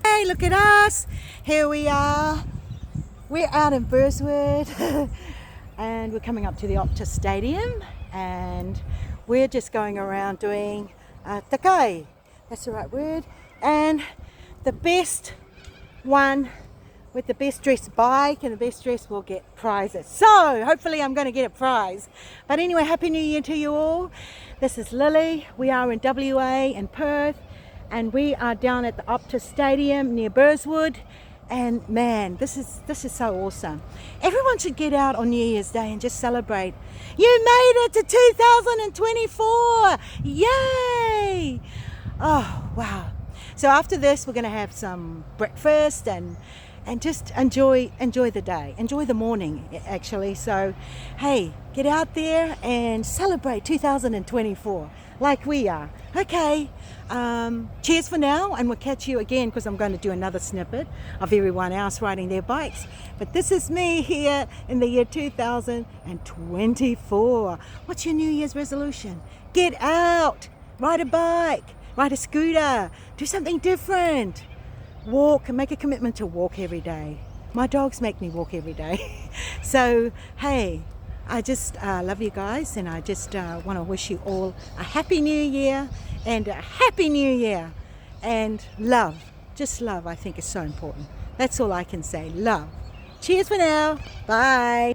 Hey, look at us. Here we are. We're out in Burswood and we're coming up to the Optus Stadium and we're just going around doing takai. That's the right word. And the best one with the best dressed bike and the best dress will get prizes. So hopefully I'm going to get a prize. But anyway, Happy New Year to you all. This is Lily. We are in WA in Perth and we are down at the Optus Stadium near Burswood. And man, this is so awesome. Everyone should get out on New Year's Day and just celebrate. You made it to 2024! Yay! Oh, wow. So after this, we're going to have some breakfast and just enjoy the day. Enjoy the morning, actually. So, hey, get out there and celebrate 2024 like we are. Okay, cheers for now, and we'll catch you again because I'm going to do another snippet of everyone else riding their bikes. But this is me here in the year 2024. What's your New Year's resolution? Get out, ride a bike, ride a scooter, do something different. Walk, and make a commitment to walk every day. My dogs make me walk every day. So, hey, I just love you guys, and I just want to wish you all a happy new year and a happy new year. And love, just love, I think is so important. That's all I can say, love. Cheers for now. Bye.